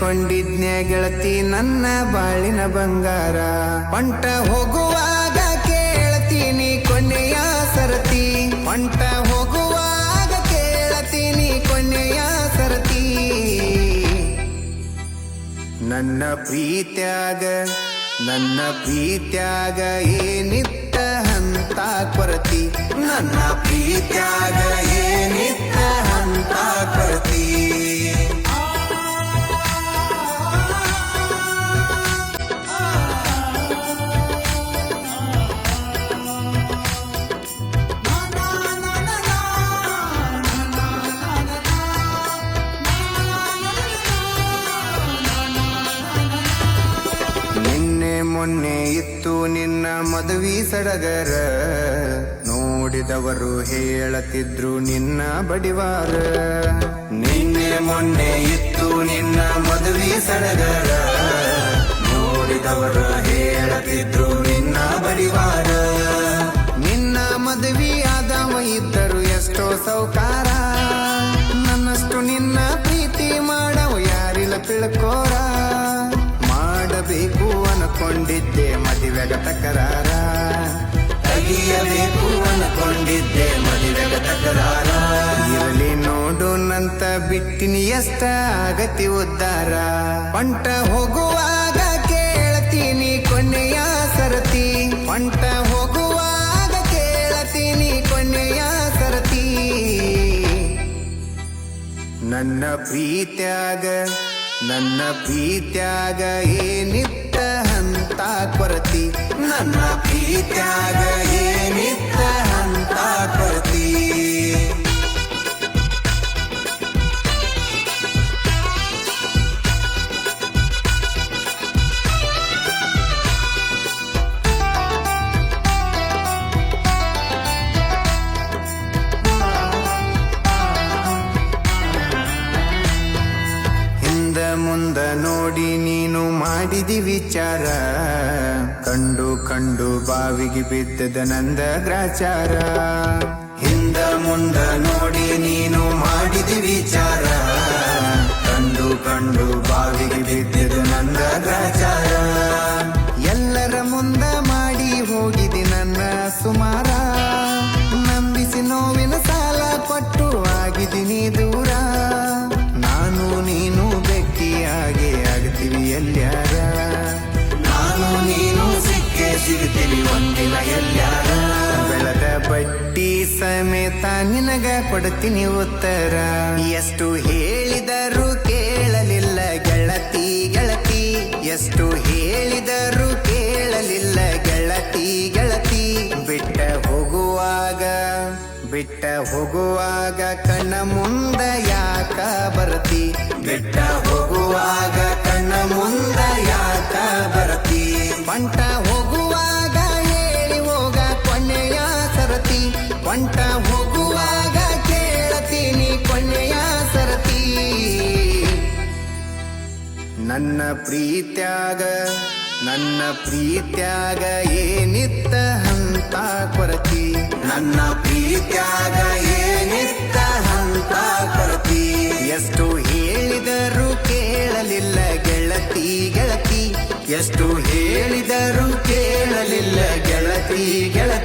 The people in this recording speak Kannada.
ಅನ್ಕೊಂಡಿದ್ನ್ಯ ಗೆಳತಿ ನನ್ನ ಬಾಳಿನ ಬಂಗಾರ. ಹೊಂಟ ಹೋಗುವಾಗ ಕೇಳ್ತೀನಿ ಕೊನೆಯ ಸರತಿ, ಹೊಂಟ ಹೋಗುವಾಗ ಕೇಳ್ತೀನಿ ಕೊನೆಯ ಸರತಿ. ನನ್ನ ಪ್ರೀತ್ಯಾಗ ಏನಿತ್ತ ಹಂತ ಕೊರತಿ, ನನ್ನ ಪ್ರೀತ್ಯಾಗ ಏನಿತ್ತ ಹಂತ ಕೊರತಿ. ಮೊನ್ನೆ ಇತ್ತು ನಿನ್ನ ಮದುವೆ ಸಡಗರ, ನೋಡಿದವರು ಹೇಳತಿದ್ರು ನಿನ್ನ ಬಡಿವಾರ. ನಿನ್ನೆ ಮೊನ್ನೆ ಇತ್ತು ನಿನ್ನ ಮದುವೆ ಸಡಗರ, ನೋಡಿದವರು ಹೇಳತಿದ್ರು ನಿನ್ನ ಬಡಿವಾರ. ನಿನ್ನ ಮದುವೆ ಆದವ ಇದ್ದರು ಎಷ್ಟೋ ಸೌಕಾರ, ನನ್ನಷ್ಟು ನಿನ್ನ ಪ್ರೀತಿ ಮಾಡವ ಯಾರಿಲ್ಲ ತಿಳ್ಕೋರ. ಮಾಡಬೇಕು ಅನ್ಕೊಂಡಿದ್ದೆ ಮದುವೆಗ ತಕರಾರ, ತೆಗಿಯಬೇಕು ಅನ್ಕೊಂಡಿದ್ದೆ ಮದುವೆಗ ತಕರಾರ. ಇರಲಿ ನೋಡು ನಂತ ಬಿಟ್ಟಿನಿ ಎಷ್ಟ ಆಗತಿ ಉದ್ದಾರ. ಹೊಂಟ ಹೋಗುವಾಗ ಕೇಳ್ತೀನಿ ಕೊನೆಯ ಸರತಿ, ಹೊಂಟ ಹೋಗುವಾಗ ಕೇಳ್ತೀನಿ ಕೊನೆಯ ಸರತಿ. ನನ್ನ ಪ್ರೀತ್ಯಾಗ ಏನಿತ್ತ ಹಂತ ಕೊರತಿ, ನನ್ನ ಪ್ರೀತ್ಯಾಗ ಏನಿತ್ತ ಹಂತ ಕೊರತಿ. ಮುಂದ ನೋಡಿ ನೀನು ಮಾಡಿದಿ ವಿಚಾರ, ಕಂಡು ಬಾವಿಗೆ ಬಿದ್ದದ ನಂದ ಗ್ರಾಚಾರ. ಹಿಂದ ಮುಂದ ನೋಡಿ ನೀನು ಮಾಡಿದಿ ವಿಚಾರ, ಕಂಡು ಬಾವಿಗೆ ಬಿದ್ದದ ನಂದ ಗ್ರಾಚಾರ. ಎಲ್ಲರ ಮುಂದ ಮಾಡಿ ಹೋಗಿದಿ ನನ್ನ ಸುಮಾರ, ನಂಬಿಸಿ ನೋವಿನ ಸಾಲ ಕೊಟ್ಟು ಆಗಿದ್ದೀನಿ ದೂರ. ನಾನು ನೀನು ಬೆಕ್ಕಿಯಾಗೆ ಆಗ್ತೀವಿ ಎಲ್ಲ್ಯಾರ, ನಾನು ನೀನು ಸಿಗ್ತೀವಿ ಒಂದಿನ ಎಲ್ಲ್ಯಾರ. ಬೆಳದ ಬಡ್ಡಿ ಸಮೇತ ನಿನಗ ಕೊಡ್ತೀನಿ ಉತ್ತರ, ಎಷ್ಟು ಹೇಳಿದರೂ ಕೇಳಲಿಲ್ಲ ಗೆಳತಿ ಗೆಳತಿ, ಎಷ್ಟು ಹೇಳಿದರೂ ಕೇಳಲಿಲ್ಲ ಗೆಳತಿ ಗೆಳತಿ. ಬಿಟ್ಟ ಹೋಗುವಾಗ ಕಣ್ಣ ಮುಂದ ಯಾಕ ಬರತಿ, ಬಿಟ್ಟ ಹೋಗುವಾಗ ಕಣ್ಣ ಮುಂದ ಯಾಕ ಬರತಿ. ಹೊಂಟ ಹೋಗುವಾಗ ಹೇಳಿ ಹೋಗ ಕೊನೆಯ ಸರತಿ, ಹೊಂಟ ಹೋಗುವಾಗ ಕೇಳ್ತೀನಿ ಕೊನೆಯ ಸರತಿ. ನನ್ನ ಪ್ರೀತ್ಯಾಗ ಏನಿತ್ತ ಹಂತ ಕೊರತಿ, ನನ್ನ ಪ್ರೀತ್ಯಾಗ ಏನಿತ್ತ ಹಂತ ಕೊರತಿ. ಎಷ್ಟು ಹೇಳಿದರೂ ಕೇಳಲಿಲ್ಲ ಗೆಳತಿ ಗೆಳತಿ, ಎಷ್ಟು ಹೇಳಿದರೂ ಕೇಳಲಿಲ್ಲ ಗೆಳತಿ ಗೆಳತಿ.